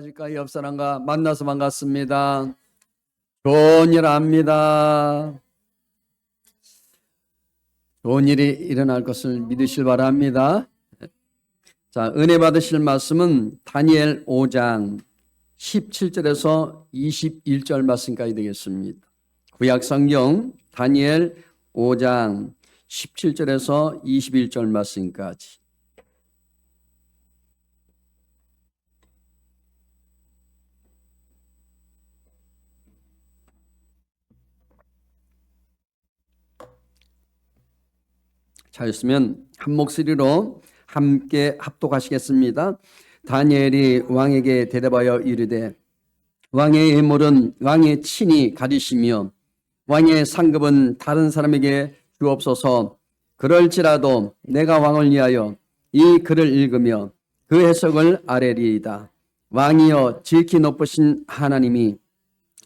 인사하실까? 옆 사람과 만나서 반갑습니다. 좋은 일 합니다. 좋은 일이 일어날 것을 믿으실 바랍니다. 자, 은혜 받으실 말씀은 다니엘 5장 17절에서 21절 말씀까지 되겠습니다. 구약 성경 다니엘 5장 17절에서 21절 말씀까지. 자였으면 한 목소리로 함께 합독하시겠습니다. 다니엘이 왕에게 대답하여 이르되 왕의 예물은 왕의 친히 가리시며 왕의 상급은 다른 사람에게 주옵소서. 그럴지라도 내가 왕을 위하여 이 글을 읽으며 그 해석을 아뢰리이다. 왕이여 지극히 높으신 하나님이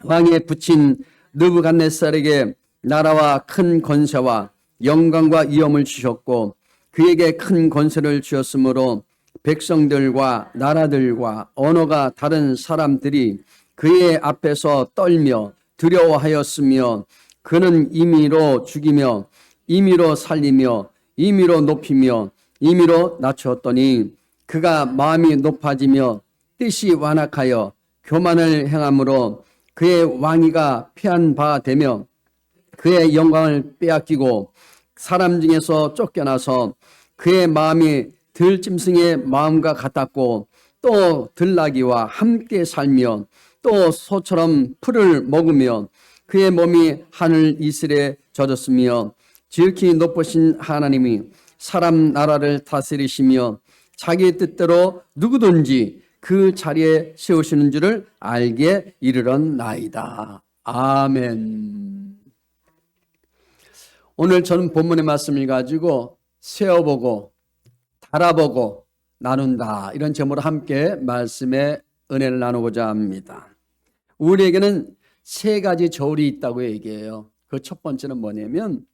왕에 붙인 느부갓네살에게 나라와 큰 권세와 영광과 위엄을 주셨고 그에게 큰 권세를 주었으므로 백성들과 나라들과 언어가 다른 사람들이 그의 앞에서 떨며 두려워하였으며 그는 임의로 죽이며 임의로 살리며 임의로 높이며 임의로 낮추었더니 그가 마음이 높아지며 뜻이 완악하여 교만을 행함으로 그의 왕위가 패한 바 되며 그의 영광을 빼앗기고 사람 중에서 쫓겨나서 그의 마음이 들짐승의 마음과 같았고 또 들나귀와 함께 살며 또 소처럼 풀을 먹으며 그의 몸이 하늘 이슬에 젖었으며 지극히 높으신 하나님이 사람 나라를 다스리시며 자기 뜻대로 누구든지 그 자리에 세우시는 줄을 알게 이르렀나이다. 아멘. 오늘 저는 본문의 말씀을 가지고 세어보고 달아보고 나눈다, 이런 제목으로 함께 말씀의 은혜를 나누고자 합니다. 우리에게는 세 가지 저울이 있다고 얘기해요. 그 첫 번째는 뭐냐면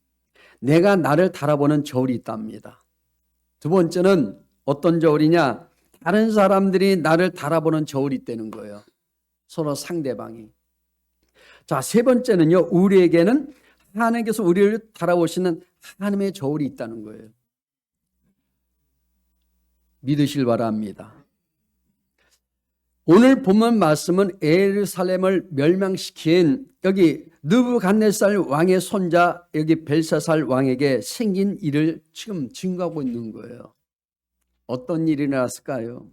내가 나를 달아보는 저울이 있답니다. 두 번째는 어떤 저울이냐? 다른 사람들이 나를 달아보는 저울이 있다는 거예요. 서로 상대방이. 자, 세 번째는요, 우리에게는 하나님께서 우리를 달아보시는 하나님의 저울이 있다는 거예요. 믿으실 바랍니다. 오늘 본문 말씀은 예루살렘을 멸망시킨 여기 느부갓네살 왕의 손자 여기 벨사살 왕에게 생긴 일을 지금 증거하고 있는 거예요. 어떤 일이 일어났을까요?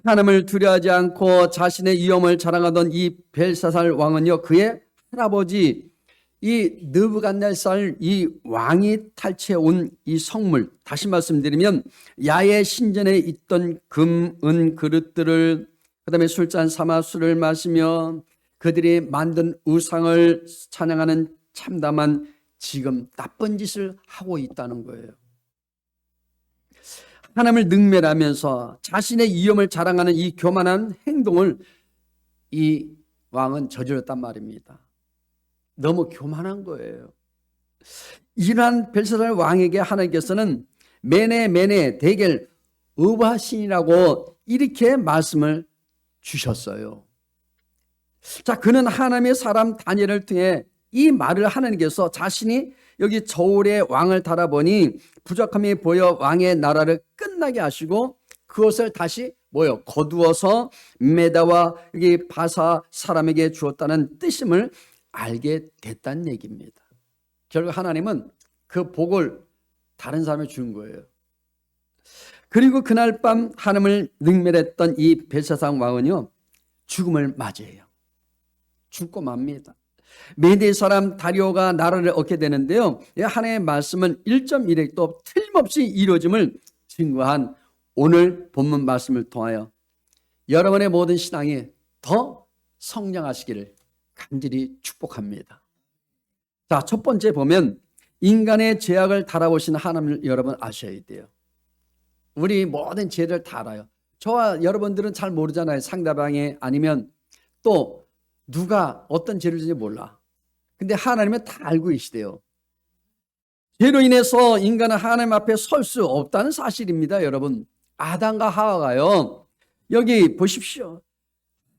하나님을 두려워하지 않고 자신의 위엄을 자랑하던 이 벨사살 왕은요, 그의 할아버지 이 느부갓네살 이 왕이 탈취해 온 이 성물, 다시 말씀드리면 야외 신전에 있던 금, 은 그릇들을, 그다음에 술잔 삼아 술을 마시며 그들이 만든 우상을 찬양하는 참담한 지금 나쁜 짓을 하고 있다는 거예요. 하나님을 능멸하면서 자신의 위엄을 자랑하는 이 교만한 행동을 이 왕은 저질렀단 말입니다. 너무 교만한 거예요. 이러한 벨사살 왕에게 하나님께서는 매네 대겔 의바신이라고 이렇게 말씀을 주셨어요. 자, 그는 하나님의 사람 다니엘을 통해 이 말을 하나님께서 자신이 여기 저울의 왕을 달아보니 부족함이 보여 왕의 나라를 끝나게 하시고 그것을 다시 거두어서 메다와 여기 바사 사람에게 주었다는 뜻임을 알게 됐다는 얘기입니다. 결국 하나님은 그 복을 다른 사람에게 준 거예요. 그리고 그날 밤 하나님을 능멸했던 이 벨사살 왕은요, 죽음을 맞이해요. 죽고 맙니다. 메대 사람 다리오가 나라를 얻게 되는데요, 하나님의 말씀은 1.1획 또 틀림없이 이루어짐을 증거한 오늘 본문 말씀을 통하여 여러분의 모든 신앙이 더 성장하시기를 간절히 축복합니다. 자, 첫 번째 보면 인간의 죄악을 달아보시는 하나님을 여러분 아셔야 돼요. 우리 모든 죄를 다 알아요. 저와 여러분들은 잘 모르잖아요. 상대방이 아니면 또 누가 어떤 죄를 지는지 몰라. 근데 하나님은 다 알고 계시대요. 죄로 인해서 인간은 하나님 앞에 설 수 없다는 사실입니다. 여러분, 아담과 하와가요, 여기 보십시오.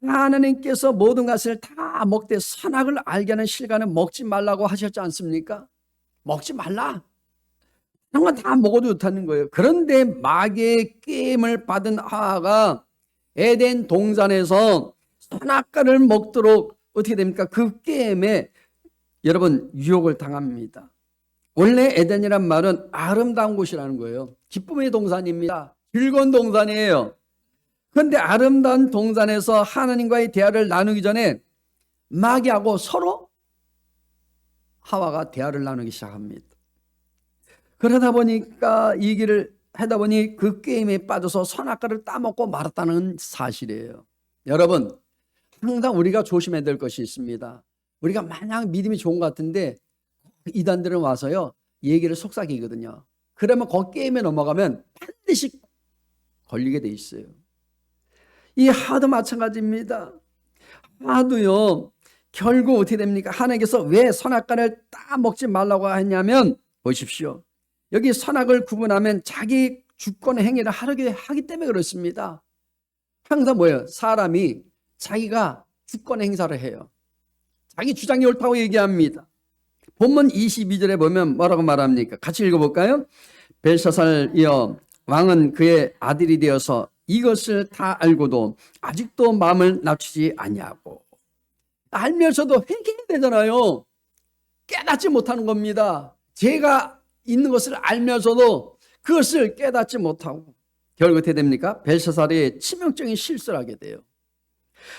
하나님께서 모든 것을 다 먹되 선악을 알게 하는 실과는 먹지 말라고 하셨지 않습니까? 먹지 말라. 그런 건 다 먹어도 좋다는 거예요. 그런데 마귀의 게임을 받은 하와가 에덴 동산에서 선악과를 먹도록 어떻게 됩니까? 그 게임에 여러분 유혹을 당합니다. 원래 에덴이란 말은 아름다운 곳이라는 거예요. 기쁨의 동산입니다. 즐거운 동산이에요. 그런데 아름다운 동산에서 하나님과의 대화를 나누기 전에 마귀하고 서로 하와가 대화를 나누기 시작합니다. 그러다 보니까 이 길을 하다 보니 그 게임에 빠져서 선악과를 따먹고 말았다는 사실이에요. 여러분, 항상 우리가 조심해야 될 것이 있습니다. 우리가 마냥 믿음이 좋은 것 같은데 이단들은 와서요 얘기를 속삭이거든요. 그러면 그 게임에 넘어가면 반드시 걸리게 돼 있어요. 이 하도 마찬가지입니다. 하도요 결국 어떻게 됩니까? 하나님께서 왜 선악과를 따먹지 말라고 했냐면 보십시오. 여기 선악을 구분하면 자기 주권의 행위를 하기 때문에 그렇습니다. 항상 뭐예요? 사람이 자기가 주권 행사를 해요. 자기 주장이 옳다고 얘기합니다. 본문 22절에 보면 뭐라고 말합니까? 같이 읽어볼까요? 벨사살이여 왕은 그의 아들이 되어서 이것을 다 알고도 아직도 마음을 낮추지 아니하고. 알면서도 회개해야 되잖아요. 깨닫지 못하는 겁니다. 죄가 있는 것을 알면서도 그것을 깨닫지 못하고 결국 어떻게 됩니까? 벨사살이 치명적인 실수를 하게 돼요.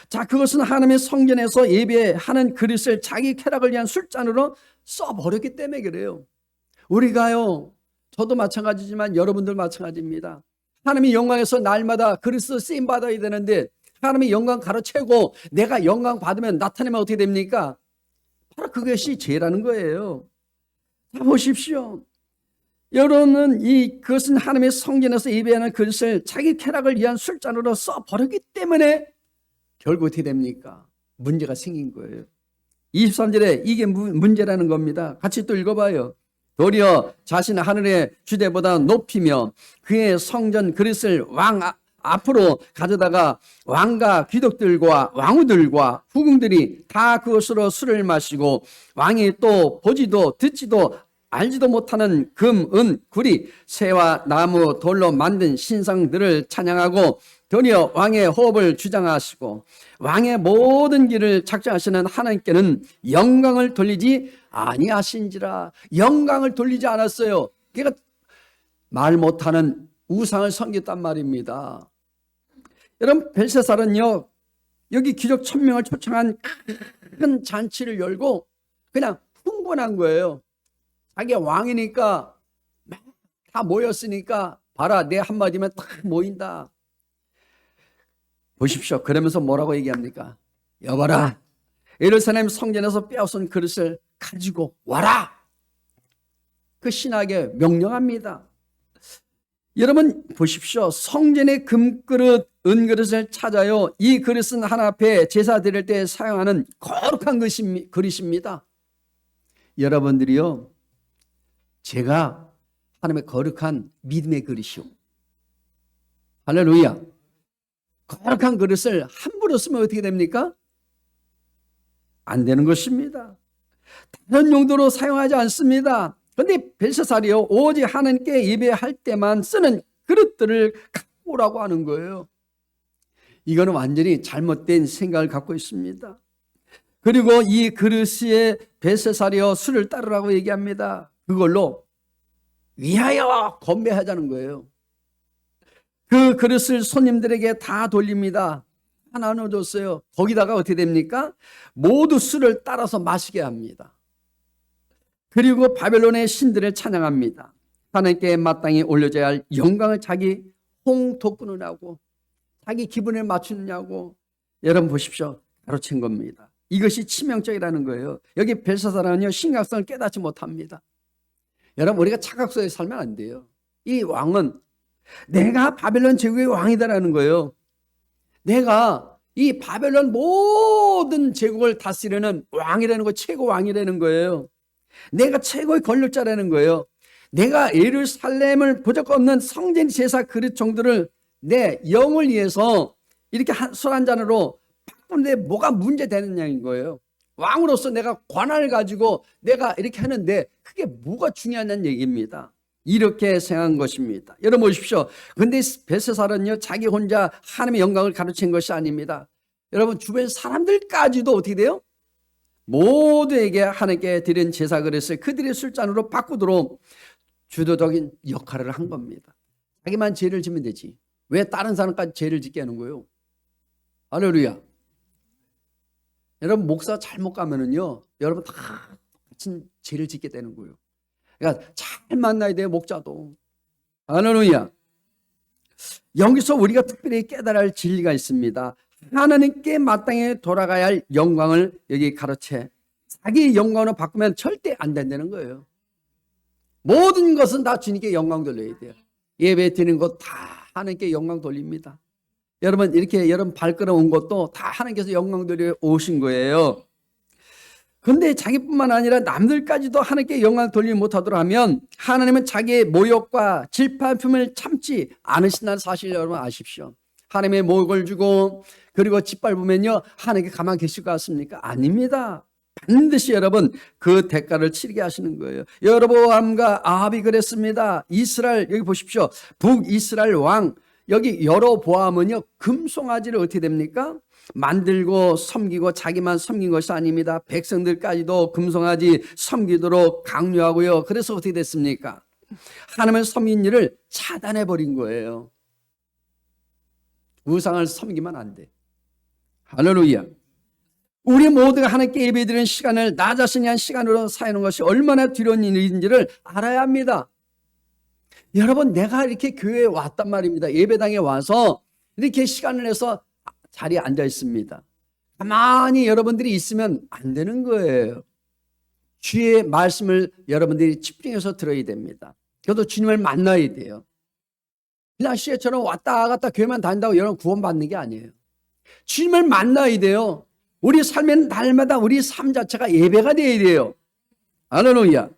자, 그것은 하나님의 성전에서 예배하는 그릇을 자기 쾌락을 위한 술잔으로 써버렸기 때문에 그래요. 우리가요, 저도 마찬가지지만 여러분들 마찬가지입니다. 하나님의 영광에서 날마다 그릇을 쓰임 받아야 되는데 하나님의 영광 가로채고 내가 영광 받으면 나타내면 어떻게 됩니까? 바로 그것이 죄라는 거예요. 자, 보십시오. 여러분은 그것은 하나님의 성전에서 예배하는 그릇을 자기 쾌락을 위한 술잔으로 써버렸기 때문에 결국 어떻게 됩니까? 문제가 생긴 거예요. 23절에 이게 문제라는 겁니다. 같이 또 읽어봐요. 도리어 자신의 하늘의 주대보다 높이며 그의 성전 그릇을 왕 앞으로 가져다가 왕과 귀족들과 왕후들과 후궁들이 다 그것으로 술을 마시고 왕이 또 보지도 듣지도 알지도 못하는 금, 은, 구리, 새와 나무, 돌로 만든 신상들을 찬양하고 도리어 왕의 호흡을 주장하시고 왕의 모든 길을 작정하시는 하나님께는 영광을 돌리지 아니하신지라. 영광을 돌리지 않았어요. 그러니까 말 못하는 우상을 섬겼단 말입니다. 여러분, 벨사살은요 여기 귀족 1000명을 초청한 큰 잔치를 열고 그냥 흥분한 거예요. 자기가 왕이니까 다 모였으니까 봐라, 내 한마디면 다 모인다. 보십시오. 그러면서 뭐라고 얘기합니까? 여봐라, 예루살렘 성전에서 빼앗은 그릇을 가지고 와라. 그 신하에게 명령합니다. 여러분 보십시오. 성전의 금그릇, 은그릇을 찾아요. 이 그릇은 하나 앞에 제사 드릴 때 사용하는 거룩한 그릇입니다. 여러분들이요, 제가 하나님의 거룩한 믿음의 그릇이요. 할렐루야. 거룩한 그릇을 함부로 쓰면 어떻게 됩니까? 안 되는 것입니다. 다른 용도로 사용하지 않습니다. 그런데 벨사살이요 오직 하나님께 예배할 때만 쓰는 그릇들을 갖고 오라고 하는 거예요. 이거는 완전히 잘못된 생각을 갖고 있습니다. 그리고 이 그릇에 벨사살이요 술을 따르라고 얘기합니다. 그걸로 위하여 건배하자는 거예요. 그 그릇을 손님들에게 다 돌립니다. 다 나눠줬어요. 거기다가 어떻게 됩니까? 모두 술을 따라서 마시게 합니다. 그리고 바벨론의 신들을 찬양합니다. 하나님께 마땅히 올려져야 할 영광을 자기 홍도꾸느냐고, 자기 기분을 맞추느냐고. 여러분 보십시오. 가로챈 겁니다. 이것이 치명적이라는 거예요. 여기 벨사살은요 심각성을 깨닫지 못합니다. 여러분, 우리가 착각 속에 살면 안 돼요. 이 왕은 내가 바벨론 제국의 왕이다라는 거예요. 내가 이 바벨론 모든 제국을 다스리는 왕이라는 거, 최고 왕이라는 거예요. 내가 최고의 권력자라는 거예요. 내가 예루살렘을 보잘것없는 성전 제사 그릇 정도를 내 영을 위해서 이렇게 술 한 잔으로 바꾸는데 뭐가 문제되느냐는 거예요. 왕으로서 내가 권한을 가지고 내가 이렇게 하는데 그게 뭐가 중요하냐는 얘기입니다. 이렇게 생각한 것입니다. 여러분 보십시오. 근데 벨사살은요, 자기 혼자 하나님의 영광을 가르친 것이 아닙니다. 여러분 주변 사람들까지도 어떻게 돼요? 모두에게 하나님께 드린 제사 그릇을 그들의 술잔으로 바꾸도록 주도적인 역할을 한 겁니다. 자기만 죄를 지면 되지 왜 다른 사람까지 죄를 짓게 하는 거예요? 할렐루야. 여러분 목사 잘못 가면은요, 여러분 다 같은 죄를 짓게 되는 거예요. 그러니까 잘 만나야 돼요, 목자도. 할렐루야. 여기서 우리가 특별히 깨달아야 할 진리가 있습니다. 하나님께 마땅히 돌아가야 할 영광을 여기 가르쳐 자기 영광으로 바꾸면 절대 안 된다는 거예요. 모든 것은 다 주님께 영광 돌려야 돼요. 예배 드리는 것 다 하나님께 영광 돌립니다. 여러분 이렇게 여러분 발걸음 온 것도 다 하나님께서 영광 돌려 오신 거예요. 그런데 자기뿐만 아니라 남들까지도 하나님께 영광 돌리지 못하도록 하면 하나님은 자기의 모욕과 질팔품을 참지 않으신다는 사실 여러분 아십시오. 하나님의 모욕을 주고 그리고 짓밟으면요, 하나님께 가만히 계실 것 같습니까? 아닙니다. 반드시 여러분 그 대가를 치르게 하시는 거예요. 여로보암과 아합이 그랬습니다. 이스라엘 여기 보십시오. 북이스라엘 왕 여기 여로보암은요, 금송아지를 어떻게 됩니까? 만들고 섬기고 자기만 섬긴 것이 아닙니다. 백성들까지도 금송아지 섬기도록 강요하고요. 그래서 어떻게 됐습니까? 하나님을 섬긴 일을 차단해 버린 거예요. 우상을 섬기면 안 돼. 할렐루야. 우리 모두가 하나님께 예배드리는 시간을 나 자신이 위한 시간으로 사는 것이 얼마나 두려운 일인지를 알아야 합니다. 여러분 내가 이렇게 교회에 왔단 말입니다. 예배당에 와서 이렇게 시간을 내서 자리에 앉아 있습니다. 가만히 여러분들이 있으면 안 되는 거예요. 주의 말씀을 여러분들이 집중해서 들어야 됩니다. 그래도 주님을 만나야 돼요. 그냥 시에처럼 왔다 갔다 교회만 다닌다고 여러분 구원받는 게 아니에요. 주님을 만나야 돼요. 우리 삶의 날마다 우리 삶 자체가 예배가 되어야 돼요. 할렐루야.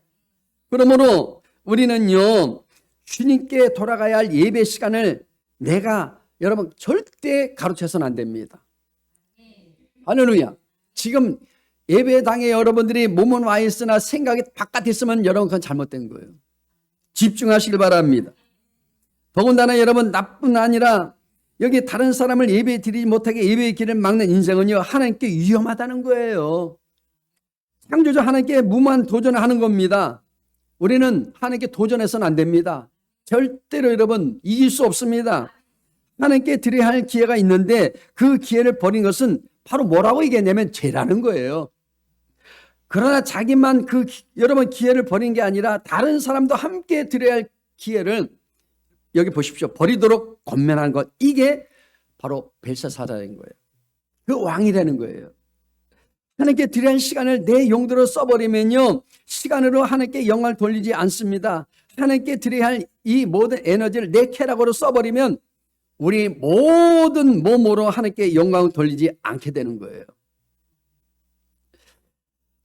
그러므로 우리는요, 주님께 돌아가야 할 예배 시간을 내가 여러분 절대 가로채서는 안 됩니다. 할렐루야. 지금 예배당에 여러분들이 몸은 와 있으나 생각이 바깥에 있으면 여러분 그건 잘못된 거예요. 집중하시길 바랍니다. 더군다나 여러분 나뿐 아니라 여기 다른 사람을 예배 드리지 못하게 예배의 길을 막는 인생은요, 하나님께 위험하다는 거예요. 창조주 하나님께 무모한 도전을 하는 겁니다. 우리는 하나님께 도전해서는 안 됩니다. 절대로 여러분 이길 수 없습니다. 하나님께 드려야 할 기회가 있는데 그 기회를 버린 것은 바로 뭐라고 얘기했냐면 죄라는 거예요. 그러나 자기만 여러분 기회를 버린 게 아니라 다른 사람도 함께 드려야 할 기회를 여기 보십시오. 버리도록 권면한 것. 이게 바로 벨사사라는 거예요. 그 왕이라는 거예요. 하나님께 드려야 할 시간을 내 용도로 써버리면요, 시간으로 하나님께 영광을 돌리지 않습니다. 하나님께 드려야 할 이 모든 에너지를 내 쾌락으로 써버리면 우리 모든 몸으로 하나님께 영광을 돌리지 않게 되는 거예요.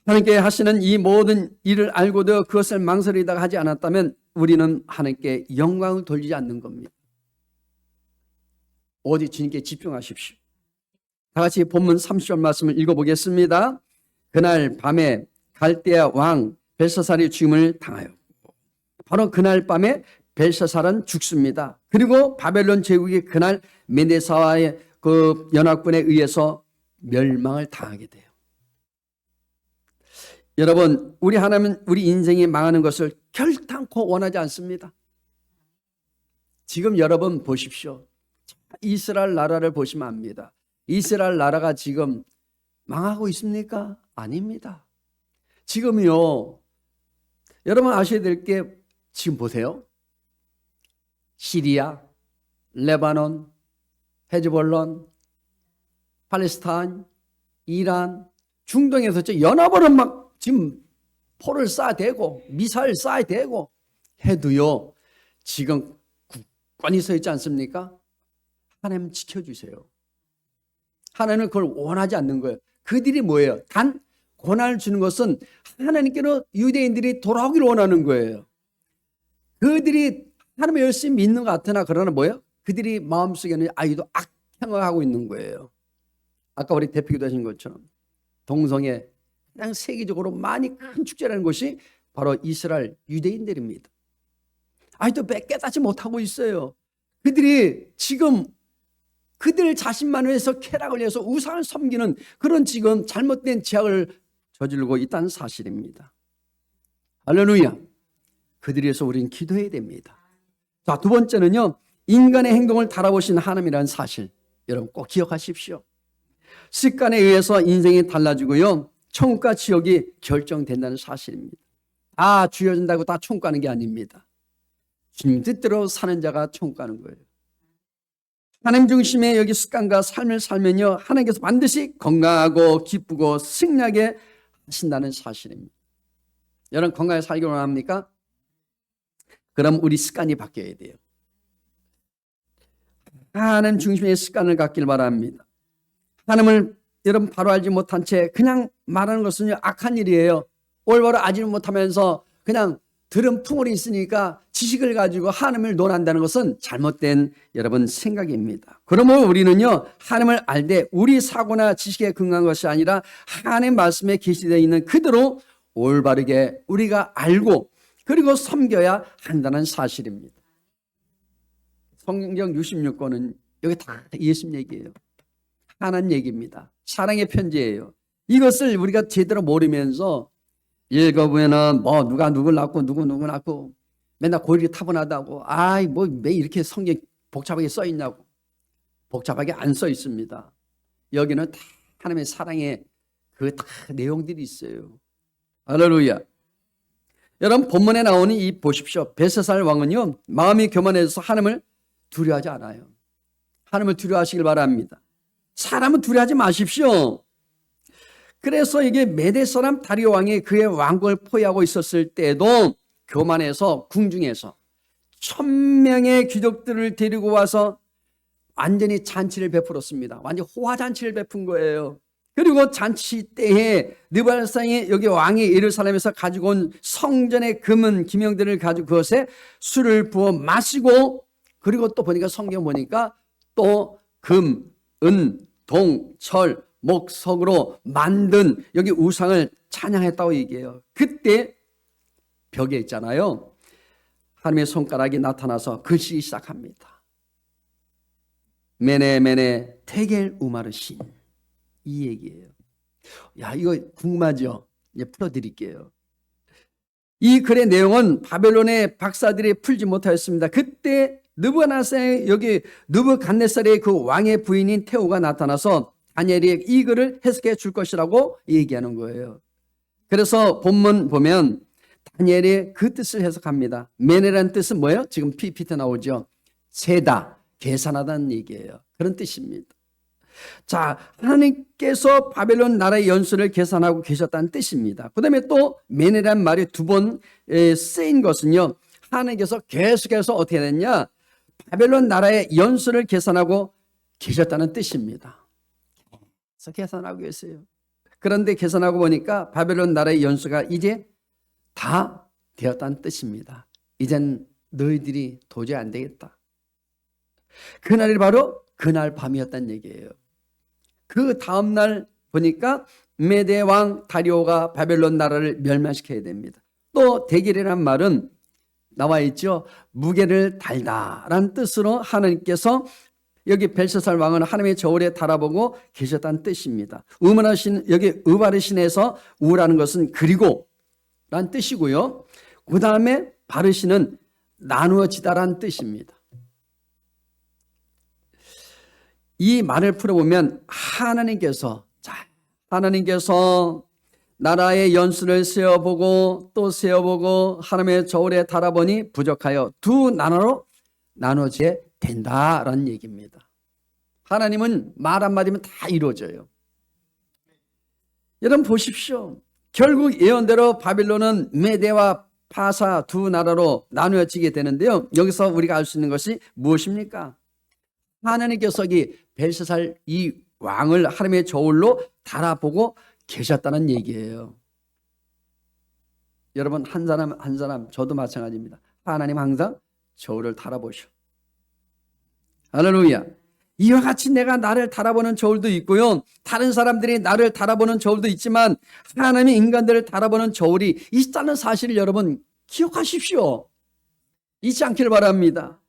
하나님께 하시는 이 모든 일을 알고도 그것을 망설이다가 하지 않았다면 우리는 하나님께 영광을 돌리지 않는 겁니다. 오직 주님께 집중하십시오. 다 같이 본문 30절 말씀을 읽어보겠습니다. 그날 밤에 갈대아 왕 벨사살이 죽임을 당하여 바로 그날 밤에 벨사살은 죽습니다. 그리고 바벨론 제국이 그날 메데사와의 그 연합군에 의해서 멸망을 당하게 돼요. 여러분, 우리 하나님은 우리 인생이 망하는 것을 결단코 원하지 않습니다. 지금 여러분 보십시오. 이스라엘 나라를 보시면 압니다. 이스라엘 나라가 지금 망하고 있습니까? 아닙니다. 지금요, 여러분 아셔야 될 게 지금 보세요. 시리아, 레바논, 헤즈볼론, 팔레스타인, 이란, 중동에서 연합으로 막 지금 포를 쏴대고 미사일 쏴대고 해도요, 지금 굳건히 서 있지 않습니까? 하나님 지켜주세요. 하나님은 그걸 원하지 않는 거예요. 그들이 뭐예요? 단 고난을 주는 것은 하나님께로 유대인들이 돌아오기를 원하는 거예요. 그들이 하나님을 열심히 믿는 것 같으나 그러나 뭐예요? 그들이 마음속에는 아이도 악행을 하고 있는 거예요. 아까 우리 대표기도 하신 것처럼 동성애 그냥 세계적으로 많이 큰 축제라는 것이 바로 이스라엘 유대인들입니다. 아직도 깨닫지 못하고 있어요. 그들이 지금 그들 자신만을 위해서 쾌락을 위해서 우상을 섬기는 그런 지금 잘못된 죄악을 저지르고 있다는 사실입니다. 할렐루야. 그들을 위해서 우리는 기도해야 됩니다. 자, 두 번째는요, 인간의 행동을 달아보신 하나님이라는 사실, 여러분 꼭 기억하십시오. 습관에 의해서 인생이 달라지고요, 천국과 지옥이 결정된다는 사실입니다. 다 주어진다고 다 천국 가는 게 아닙니다. 주님 뜻대로 사는 자가 천국 가는 거예요. 하나님 중심의 여기 습관과 삶을 살면요, 하나님께서 반드시 건강하고 기쁘고 승리하게 하신다는 사실입니다. 여러분 건강하게 살기를 원합니까? 그럼 우리 습관이 바뀌어야 돼요. 하나님 중심의 습관을 갖길 바랍니다. 하나님을 여러분 바로 알지 못한 채 그냥 말하는 것은 악한 일이에요. 올바로 알지 못하면서 그냥 들은 풍월이 있으니까 지식을 가지고 하나님을 논한다는 것은 잘못된 여러분 생각입니다. 그러므로 우리는요, 하나님을 알되 우리 사고나 지식에 근거한 것이 아니라 하나님의 말씀에 게시되어 있는 그대로 올바르게 우리가 알고 그리고 섬겨야 한다는 사실입니다. 성경 66권은 여기 다 예수님 얘기예요. 하나님 얘기입니다. 사랑의 편지예요. 이것을 우리가 제대로 모르면서 읽어보면은 뭐 누가 누굴 낳고 누구 낳고 맨날 고일이 타분하다고 아이 뭐 왜 이렇게 성경 복잡하게 써 있냐고. 복잡하게 안 써 있습니다. 여기는 다 하나님의 사랑의 그 다 내용들이 있어요. 할렐루야. 여러분 본문에 나오는 이 보십시오. 벨사살 왕은요 마음이 교만해서 하나님을 두려워하지 않아요. 하나님을 두려워하시길 바랍니다. 사람은 두려워하지 마십시오. 그래서 이게 메대 사람 다리오 왕이 그의 왕국을 포위하고 있었을 때도 교만해서 궁중에서 1000명의 귀족들을 데리고 와서 완전히 잔치를 베풀었습니다. 완전 호화잔치를 베푼 거예요. 그리고 잔치 때에 느부갓네살이 여기 왕이 예루살렘에서 가지고 온 성전의 금은 기명들을 가지고 그것에 술을 부어 마시고 그리고 또 보니까 성경 보니까 또 금, 은, 동, 철, 목석으로 만든 여기 우상을 찬양했다고 얘기해요. 그때 벽에 있잖아요. 하나님의 손가락이 나타나서 글쓰기 시작합니다. 메네 메네 테겔 우마르신 이 얘기예요. 야 이거 궁금하죠? 이제 풀어드릴게요. 이 글의 내용은 바벨론의 박사들이 풀지 못하였습니다. 그때 느부갓네살 여기 느부갓네살의 그 왕의 부인인 테오가 나타나서 다니엘이 이 글을 해석해 줄 것이라고 얘기하는 거예요. 그래서 본문 보면 다니엘이 그 뜻을 해석합니다. 메네라는 뜻은 뭐예요? 지금 PPT 나오죠. 세다, 계산하다는 얘기예요. 그런 뜻입니다. 자, 하나님께서 바벨론 나라의 연수를 계산하고 계셨다는 뜻입니다. 그 다음에 또 메네라는 말이 두 번 쓰인 것은요, 하나님께서 계속해서 어떻게 됐냐? 바벨론 나라의 연수를 계산하고 계셨다는 뜻입니다. 그래서 계산하고 계세요. 그런데 계산하고 보니까 바벨론 나라의 연수가 이제 다 되었다는 뜻입니다. 이젠 너희들이 도저히 안 되겠다. 그날이 바로 그날 밤이었다는 얘기예요. 그 다음날 보니까 메대 왕 다리오가 바벨론 나라를 멸망시켜야 됩니다. 또 대길이란 말은 나와 있죠. 무게를 달다라는 뜻으로 하나님께서 여기 벨사살 왕은 하나님의 저울에 달아보고 계셨다는 뜻입니다. 우마르신 여기 우바르신에서 우라는 것은 그리고 라는 뜻이고요. 그 다음에 바르신은 나누어지다라는 뜻입니다. 이 말을 풀어보면 하나님께서 나라의 연수를 세어보고 또 세어보고 하나님의 저울에 달아보니 부족하여 두 나라로 나눠져야 된다라는 얘기입니다. 하나님은 말 한마디면 다 이루어져요. 여러분 보십시오. 결국 예언대로 바빌론은 메대와 파사 두 나라로 나누어지게 되는데요. 여기서 우리가 알 수 있는 것이 무엇입니까? 하나님께서 이 벨사살 이 왕을 하나님의 저울로 달아보고 계셨다는 얘기예요. 여러분 한 사람 한 사람 저도 마찬가지입니다. 하나님 항상 저울을 달아보셔. 할렐루야. 이와 같이 내가 나를 달아보는 저울도 있고요. 다른 사람들이 나를 달아보는 저울도 있지만 하나님이 인간들을 달아보는 저울이 있다는 사실을 여러분 기억하십시오. 잊지 않기를 바랍니다.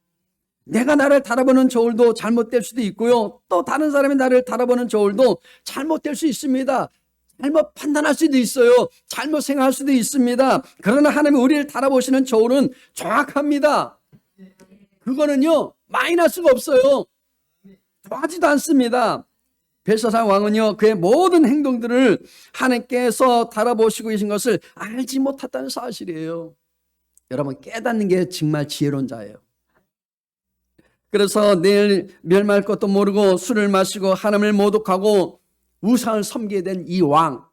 내가 나를 달아보는 저울도 잘못될 수도 있고요. 또 다른 사람이 나를 달아보는 저울도 잘못될 수 있습니다. 잘못 판단할 수도 있어요. 잘못 생각할 수도 있습니다. 그러나 하나님이 우리를 달아보시는 저울은 정확합니다. 그거는요 마이너스가 없어요. 더하지도 않습니다. 벨사살 왕은요 그의 모든 행동들을 하나님께서 달아보시고 계신 것을 알지 못했다는 사실이에요. 여러분 깨닫는 게 정말 지혜로운 자예요. 그래서 내일 멸망할 것도 모르고 술을 마시고 하나님을 모독하고 우상을 섬기게 된 이 왕,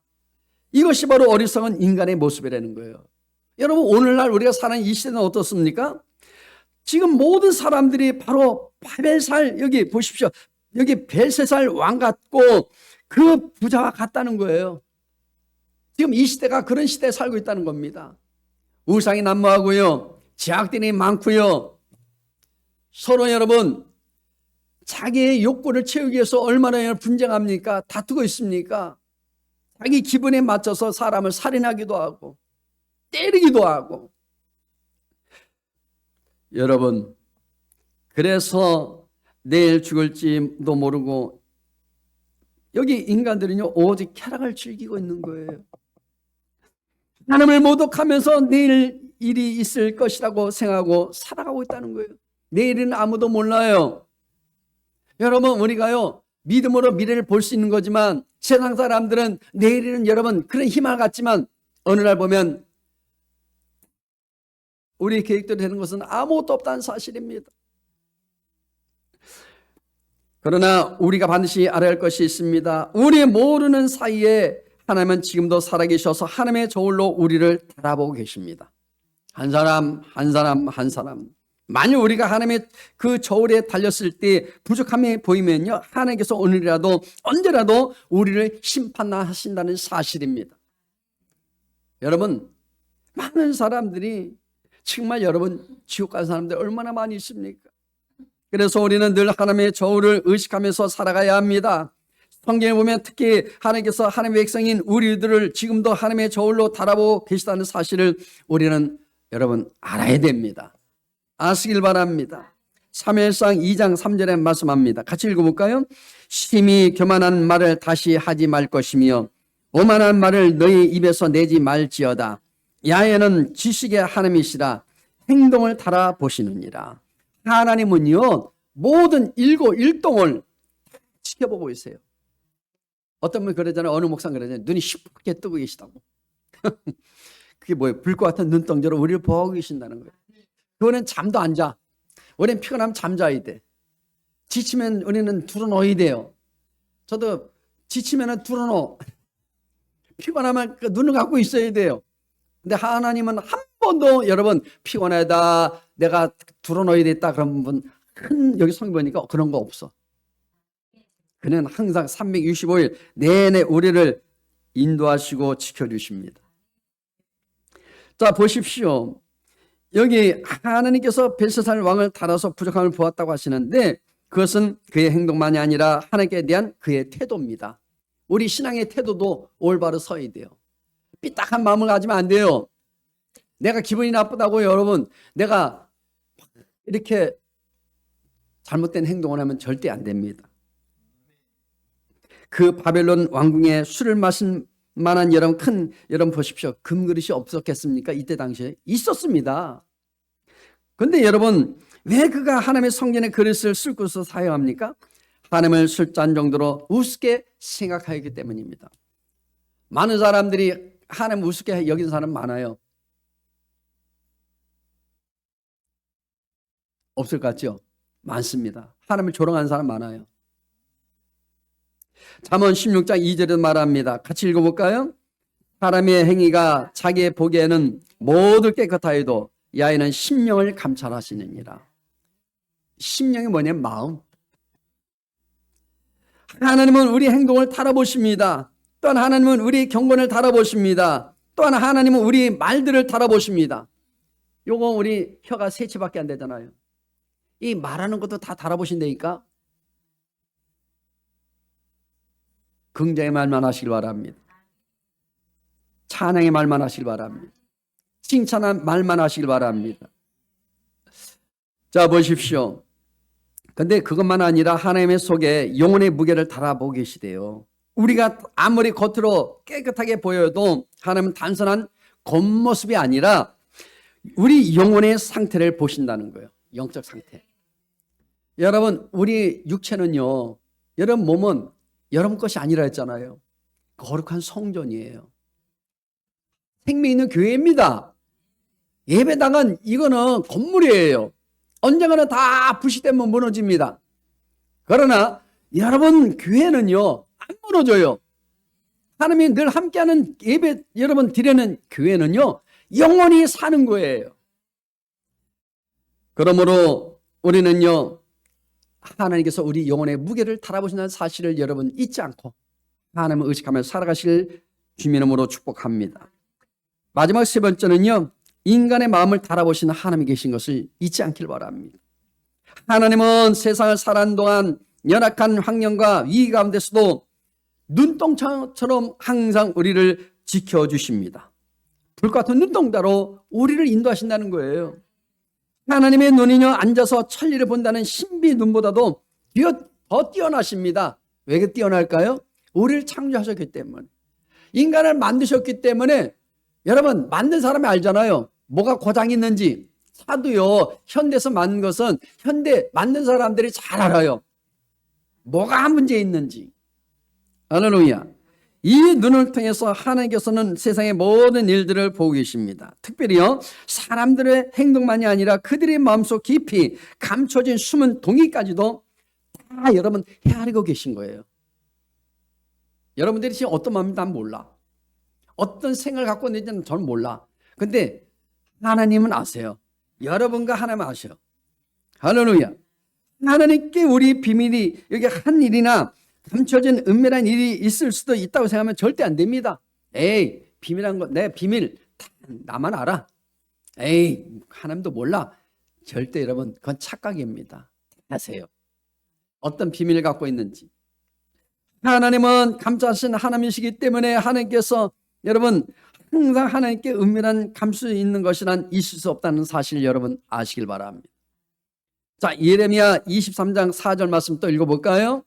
이것이 바로 어리석은 인간의 모습이라는 거예요. 여러분 오늘날 우리가 사는 이 시대는 어떻습니까? 지금 모든 사람들이 바로 바벨살, 여기 보십시오. 여기 벨세살 왕 같고 그 부자와 같다는 거예요. 지금 이 시대가 그런 시대에 살고 있다는 겁니다. 우상이 난무하고요. 제약들이 많고요. 서로 여러분 자기의 욕구를 채우기 위해서 얼마나 분쟁합니까? 다투고 있습니까? 자기 기분에 맞춰서 사람을 살인하기도 하고 때리기도 하고. 여러분 그래서 내일 죽을지도 모르고 여기 인간들은요 오직 쾌락을 즐기고 있는 거예요. 하나님을 모독하면서 내일 일이 있을 것이라고 생각하고 살아가고 있다는 거예요. 내일은 아무도 몰라요. 여러분 우리가요 믿음으로 미래를 볼 수 있는 거지만 세상 사람들은 내일은 여러분 그런 희망을 갖지만 어느 날 보면 우리 계획대로 되는 것은 아무것도 없다는 사실입니다. 그러나 우리가 반드시 알아야 할 것이 있습니다. 우리 모르는 사이에 하나님은 지금도 살아계셔서 하나님의 저울로 우리를 달아보고 계십니다. 한 사람 한 사람 한 사람. 만약 우리가 하나님의 그 저울에 달렸을 때 부족함이 보이면요 하나님께서 오늘이라도 언제라도 우리를 심판하신다는 사실입니다. 여러분 많은 사람들이 정말 여러분 지옥 간 사람들 얼마나 많이 있습니까? 그래서 우리는 늘 하나님의 저울을 의식하면서 살아가야 합니다. 성경에 보면 특히 하나님께서 하나님의 백성인 우리들을 지금도 하나님의 저울로 달아보고 계시다는 사실을 우리는 여러분 알아야 됩니다. 아시길 바랍니다. 사무엘상 2장 3절에 말씀합니다. 같이 읽어볼까요? 심히 교만한 말을 다시 하지 말 것이며 오만한 말을 너희 입에서 내지 말지어다. 야훼는 지식의 하나님이시라 행동을 달아보시느니라. 하나님은요 모든 일동을 지켜보고 있어요. 어떤 분 그러잖아요. 어느 목사가 그러잖아요. 눈이 시퍼렇게 뜨고 계시다고. 그게 뭐예요? 불과 같은 눈동자로 우리를 보고 계신다는 거예요. 그거는 잠도 안 자. 우리는 피곤하면 잠자야 돼. 지치면 우리는 들어놓아야 돼요. 저도 지치면 들어놓어. 피곤하면 눈을 감고 있어야 돼요. 근데 하나님은 한 번도 여러분 피곤하다 내가 들어놓아야 됐다 그런 분 여기 성경 보니까 그런 거 없어. 그는 항상 365일 내내 우리를 인도하시고 지켜주십니다. 자 보십시오. 여기 하나님께서 벨사살 왕을 달아서 부족함을 보았다고 하시는데 그것은 그의 행동만이 아니라 하나님께 대한 그의 태도입니다. 우리 신앙의 태도도 올바로 서야 돼요. 삐딱한 마음을 가지면 안 돼요. 내가 기분이 나쁘다고 여러분 내가 이렇게 잘못된 행동을 하면 절대 안 됩니다. 그 바벨론 왕궁에 술을 마신 만한 여러분 보십시오. 금그릇이 없었겠습니까? 이때 당시에 있었습니다. 그런데 여러분 왜 그가 하나님의 성전의 그릇을 술그릇으로 사용합니까? 하나님을 술잔 정도로 우습게 생각하기 때문입니다. 많은 사람들이 하나님 우습게 여기는 사람 많아요. 없을 것 같죠? 많습니다. 하나님을 조롱하는 사람 많아요. 잠언 16장 2절에 말합니다. 같이 읽어볼까요? 사람의 행위가 자기의 보기에는 모두 깨끗하여도 야훼는 심령을 감찰하시느니라. 심령이 뭐냐면 마음. 하나님은 우리 행동을 달아보십니다. 또한 하나님은 우리 경건을 달아보십니다. 또한 하나님은 우리 말들을 달아보십니다. 요거 우리 혀가 세 치밖에 안 되잖아요. 이 말하는 것도 다 달아보신다니까. 긍정의 말만 하시길 바랍니다. 찬양의 말만 하시길 바랍니다. 칭찬한 말만 하시길 바랍니다. 자, 보십시오. 근데 그것만 아니라 하나님의 속에 영혼의 무게를 달아보고 계시대요. 우리가 아무리 겉으로 깨끗하게 보여도 하나님은 단순한 겉모습이 아니라 우리 영혼의 상태를 보신다는 거예요. 영적 상태. 여러분, 우리 육체는요, 여러분 몸은 여러분 것이 아니라 했잖아요. 거룩한 성전이에요. 생명 있는 교회입니다. 예배당은 이거는 건물이에요. 언젠가는 다 부시되면 무너집니다. 그러나 여러분 교회는요, 안 무너져요. 하나님이 늘 함께하는 예배 여러분 드리는 교회는요, 영원히 사는 거예요. 그러므로 우리는요, 하나님께서 우리 영혼의 무게를 달아보신다는 사실을 여러분 잊지 않고 하나님을 의식하며 살아가실 주님 이름으로 축복합니다. 마지막 세 번째는요, 인간의 마음을 달아보시는 하나님이 계신 것을 잊지 않길 바랍니다. 하나님은 세상을 살아가는 동안 연약한 환경과 위기 가운데서도 눈동자처럼 항상 우리를 지켜주십니다. 불과 같은 눈동자로 우리를 인도하신다는 거예요. 하나님의 눈이요, 앉아서 천리를 본다는 신비 눈보다도 더 뛰어나십니다. 왜 뛰어날까요? 우리를 창조하셨기 때문에, 인간을 만드셨기 때문에. 여러분, 만든 사람이 알잖아요. 뭐가 고장이 있는지. 차도요, 현대에서 만든 것은 현대 만든 사람들이 잘 알아요. 뭐가 문제 있는지. 할렐루야. 이 눈을 통해서 하나님께서는 세상의 모든 일들을 보고 계십니다. 특별히요, 사람들의 행동만이 아니라 그들의 마음속 깊이 감춰진 숨은 동의까지도 다 여러분 헤아리고 계신 거예요. 여러분들이 지금 어떤 마음인지 난 몰라. 어떤 생각을 갖고 있는지는 저는 몰라. 근데 하나님은 아세요. 여러분과 하나님 아셔요. 할렐루야. 하나님께 우리 비밀이 여기 한 일이나 감춰진 은밀한 일이 있을 수도 있다고 생각하면 절대 안 됩니다. 에이, 비밀한 거, 내 비밀 다 나만 알아. 에이, 하나님도 몰라. 절대 여러분, 그건 착각입니다. 아세요. 어떤 비밀을 갖고 있는지. 하나님은 감싸신 하나님이시기 때문에 하나님께서 여러분 항상 하나님께 은밀한 감수 있는 것이란 있을 수 없다는 사실을 여러분 아시길 바랍니다. 자, 예레미야 23장 4절 말씀 또 읽어볼까요?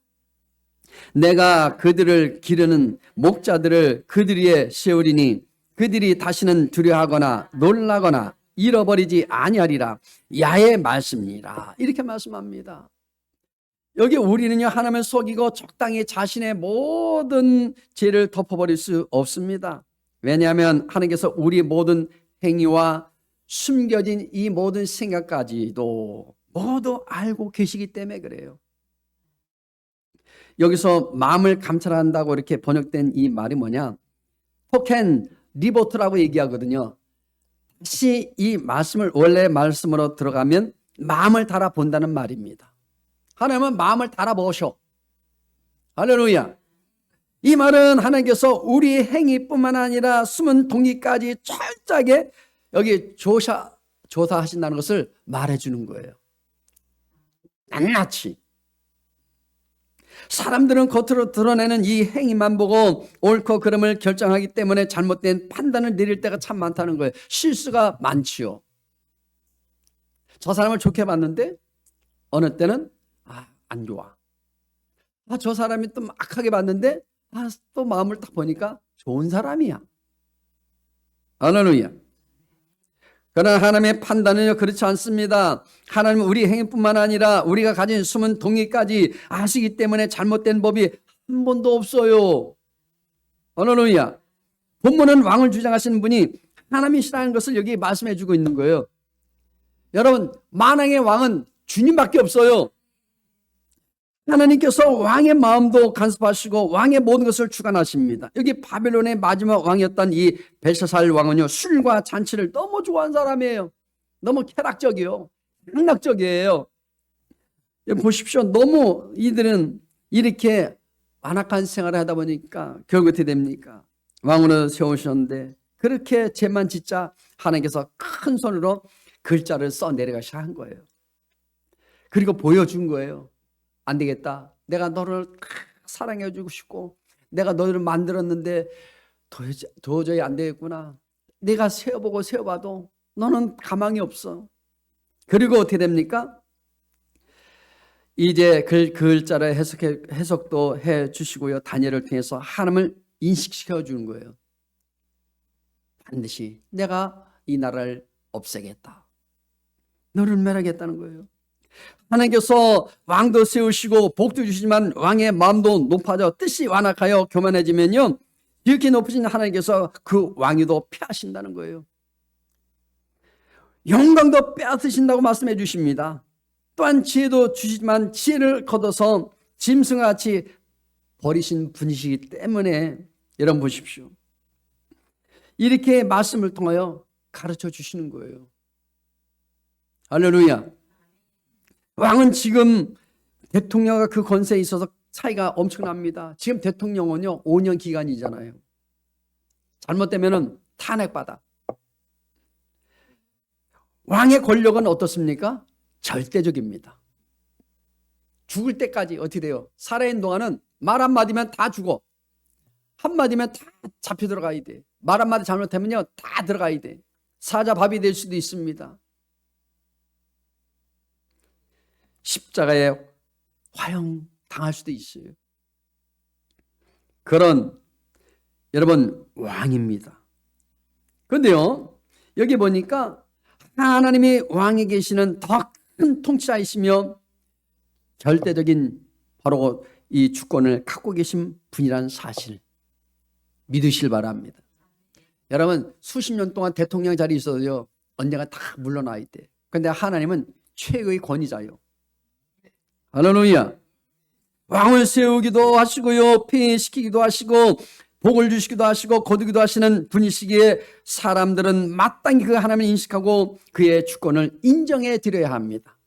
내가 그들을 기르는 목자들을 그들 위에 세우리니 그들이 다시는 두려워하거나 놀라거나 잃어버리지 아니하리라. 야의 말씀이라. 이렇게 말씀합니다. 여기 우리는요, 하나님을 속이고 적당히 자신의 모든 죄를 덮어버릴 수 없습니다. 왜냐하면 하나님께서 우리 모든 행위와 숨겨진 이 모든 생각까지도 모두 알고 계시기 때문에 그래요. 여기서 마음을 감찰한다고 이렇게 번역된 이 말이 뭐냐? 포켄 리보트라고 얘기하거든요. 다시 이 말씀을 원래 말씀으로 들어가면 마음을 달아본다는 말입니다. 하나님은 마음을 달아보셔. 할렐루야. 이 말은 하나님께서 우리 행위뿐만 아니라 숨은 동기까지 철저하게 여기 조사하신다는 것을 말해주는 거예요. 낱낱이. 사람들은 겉으로 드러내는 이 행위만 보고 옳고 그름을 결정하기 때문에 잘못된 판단을 내릴 때가 참 많다는 거예요. 실수가 많지요. 저 사람을 좋게 봤는데 어느 때는 안 좋아. 저 사람이 또 악하게 봤는데 또 마음을 딱 보니까 좋은 사람이야. 할렐루야. 그러나 하나님의 판단은요, 그렇지 않습니다. 하나님은 우리 행위뿐만 아니라 우리가 가진 숨은 동의까지 아시기 때문에 잘못된 법이 한 번도 없어요. 할렐루야. 본문은 왕을 주장하시는 분이 하나님이시라는 것을 여기 말씀해 주고 있는 거예요. 여러분, 만왕의 왕은 주님밖에 없어요. 하나님께서 왕의 마음도 간섭하시고 왕의 모든 것을 주관하십니다. 여기 바벨론의 마지막 왕이었던 이 벨사살 왕은요, 술과 잔치를 너무 좋아하는 사람이에요. 너무 쾌락적이요, 향락적이에요. 보십시오. 너무 이들은 이렇게 완악한 생활을 하다 보니까 결국 어떻게 됩니까? 왕으로 세우셨는데 그렇게 죄만 짓자 하나님께서 큰 손으로 글자를 써 내려가셔야 한 거예요. 그리고 보여준 거예요. 안 되겠다. 내가 너를 사랑해주고 싶고 내가 너희를 만들었는데 도저히 안 되겠구나. 내가 세어보고 세어봐도 너는 가망이 없어. 그리고 어떻게 됩니까? 이제 그 글자를 해석도 해 주시고요. 다니엘을 통해서 하나님을 인식시켜 주는 거예요. 반드시 내가 이 나라를 없애겠다. 너를 멸하겠다는 거예요. 하나님께서 왕도 세우시고 복도 주시지만 왕의 마음도 높아져 뜻이 완악하여 교만해지면요, 이렇게 높으신 하나님께서 그 왕위도 폐하신다는 거예요. 영광도 빼앗으신다고 말씀해 주십니다. 또한 지혜도 주시지만 지혜를 거둬서 짐승과 같이 버리신 분이시기 때문에, 여러분 보십시오. 이렇게 말씀을 통하여 가르쳐 주시는 거예요. 할렐루야. 왕은 지금 대통령과 그 권세에 있어서 차이가 엄청납니다. 지금 대통령은요 5년 기간이잖아요. 잘못되면 탄핵받아. 왕의 권력은 어떻습니까? 절대적입니다. 죽을 때까지 어떻게 돼요? 살아있는 동안은 말 한마디면 다 죽어. 한마디면 다 잡혀 들어가야 돼. 말 한마디 잘못하면요 다 들어가야 돼. 사자밥이 될 수도 있습니다. 십자가에 화형 당할 수도 있어요. 그런 여러분 왕입니다. 그런데요 여기 보니까 하나님이 왕에 계시는 더 큰 통치자이시며 절대적인 바로 이 주권을 갖고 계신 분이라는 사실 믿으실 바랍니다. 여러분 수십 년 동안 대통령 자리에 있어도요 언젠가 다 물러나야 돼. 그런데 하나님은 최고의 권위자요. 할렐루야. 왕을 세우기도 하시고요 폐위시키기도 하시고 복을 주시기도 하시고 거두기도 하시는 분이시기에 사람들은 마땅히 그 하나님을 인식하고 그의 주권을 인정해 드려야 합니다.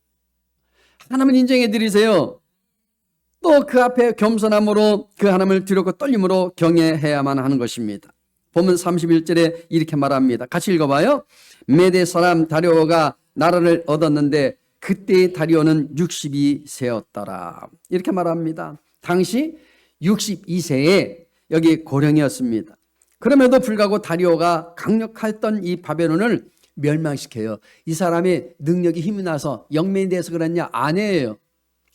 하나님을 인정해 드리세요. 또 그 앞에 겸손함으로 그 하나님을 두렵고 떨림으로 경외해야만 하는 것입니다. 본문 31절에 이렇게 말합니다. 같이 읽어봐요. 메대 사람 다리오가 나라를 얻었는데 그때의 다리오는 62세였더라. 이렇게 말합니다. 당시 62세에 여기 고령이었습니다. 그럼에도 불구하고 다리오가 강력했던 이 바벨론을 멸망시켜요. 이 사람의 능력이 힘이 나서 영면이 돼서 그랬냐? 아니에요.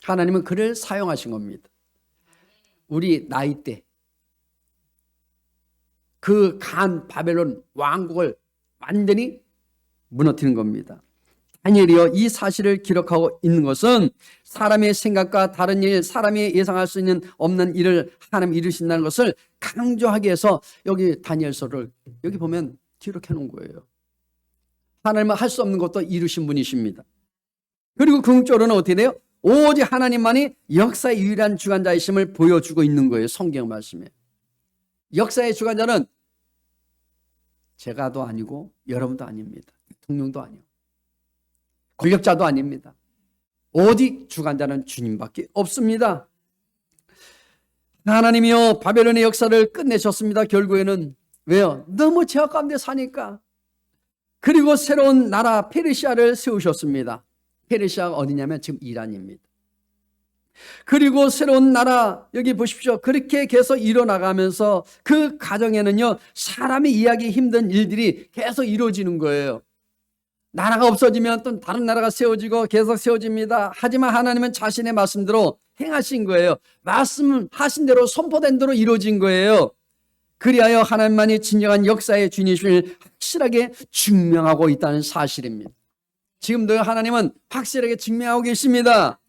하나님은 그를 사용하신 겁니다. 우리 나이 때 그 간 바벨론 왕국을 완전히 무너뜨리는 겁니다. 다니엘이요 이 사실을 기록하고 있는 것은 사람의 생각과 다른 일, 사람이 예상할 수 있는 없는 일을 하나님 이루신다는 것을 강조하기 위해서 여기 다니엘서를 여기 보면 기록해 놓은 거예요. 하나님은 할 수 없는 것도 이루신 분이십니다. 그리고 궁극적으로는 어떻게 돼요? 오직 하나님만이 역사의 유일한 주관자이심을 보여주고 있는 거예요. 성경 말씀에. 역사의 주관자는 제가도 아니고 여러분도 아닙니다. 대통령도 아니고 권력자도 아닙니다. 오직 주관자는 주님밖에 없습니다. 하나님이요 바벨론의 역사를 끝내셨습니다. 결국에는 왜요? 너무 제약 가운데 사니까. 그리고 새로운 나라 페르시아를 세우셨습니다. 페르시아가 어디냐면 지금 이란입니다. 그리고 새로운 나라 여기 보십시오. 그렇게 계속 일어나가면서 그 과정에는요 사람이 이해하기 힘든 일들이 계속 이루어지는 거예요. 나라가 없어지면 또 다른 나라가 세워지고 계속 세워집니다. 하지만 하나님은 자신의 말씀대로 행하신 거예요. 말씀하신 대로 선포된 대로 이루어진 거예요. 그리하여 하나님만이 진정한 역사의 주님이심을 확실하게 증명하고 있다는 사실입니다. 지금도 하나님은 확실하게 증명하고 계십니다.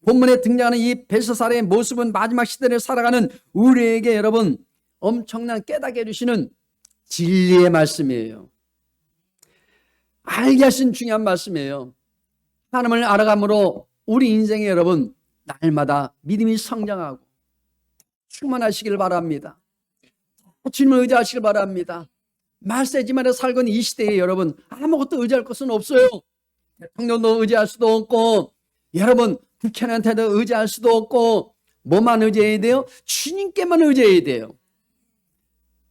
본문에 등장하는 이 벨사살의 모습은 마지막 시대를 살아가는 우리에게 여러분 엄청난 깨닫게 해주시는 진리의 말씀이에요. 알게 하신 중요한 말씀이에요. 하나님을 알아감으로 우리 인생에 여러분 날마다 믿음이 성장하고 충만하시길 바랍니다. 주님을 의지하시길 바랍니다. 말세지만에 살고 있는 이 시대에 여러분 아무것도 의지할 것은 없어요. 대통령도 의지할 수도 없고 여러분 국회의원한테도 의지할 수도 없고 뭐만 의지해야 돼요? 주님께만 의지해야 돼요.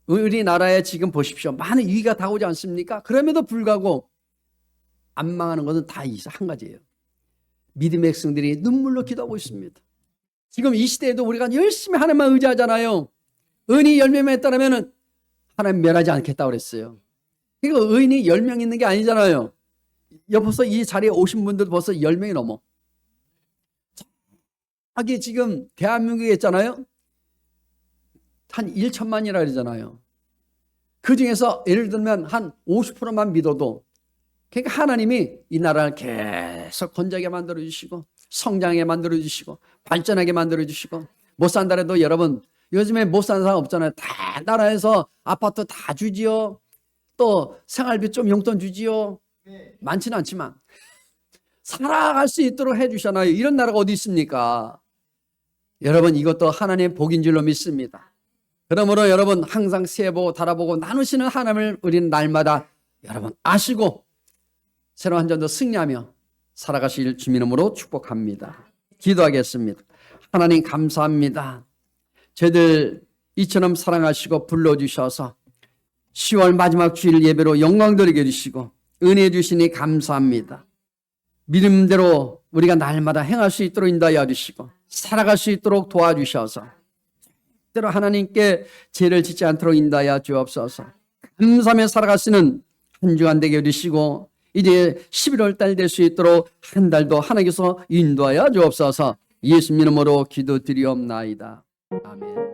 우리나라에 지금 보십시오. 많은 위기가 다가오지 않습니까? 그럼에도 불구하고 안 망하는 것은 다 한 가지예요. 믿음의 백성들이 눈물로 기도하고 있습니다. 지금 이 시대에도 우리가 열심히 하나님만 의지하잖아요. 의인이 10명만 했다면 하나님 멸하지 않겠다고 그랬어요. 그러니까 의인이 10명 있는 게 아니잖아요. 벌써 이 자리에 오신 분들 벌써 10명이 넘어. 하기 지금 대한민국에 있잖아요. 한 1천만이라 그러잖아요. 그 중에서 예를 들면 한 50%만 믿어도, 그러니까 하나님이 이 나라를 계속 건재하게 만들어주시고 성장하게 만들어주시고 발전하게 만들어주시고, 못 산다 해도 여러분 요즘에 못 사는 사람 없잖아요. 다 나라에서 아파트 다 주지요. 또 생활비 좀 용돈 주지요. 많지는 않지만 살아갈 수 있도록 해주잖아요. 이런 나라가 어디 있습니까? 여러분, 이것도 하나님의 복인 줄로 믿습니다. 그러므로 여러분 항상 세보고 달아보고 나누시는 하나님을 우리는 날마다 여러분 아시고 새로운 한 전도 승리하며 살아가실 주님 이름으로 축복합니다. 기도하겠습니다. 하나님 감사합니다. 저희들 이처럼 사랑하시고 불러주셔서 10월 마지막 주일 예배로 영광 드리게 해주시고 은혜 주시니 감사합니다. 믿음대로 우리가 날마다 행할 수 있도록 인도하여 주시고 살아갈 수 있도록 도와주셔서 때로 하나님께 죄를 짓지 않도록 인도하여 주옵소서. 감사하며 살아갈 수 있는 한 주간 되게 해주시고 이제 11월 달 될 수 있도록 한 달도 하나님께서 인도하여 주옵소서. 예수님 이름으로 기도드리옵나이다. 아멘.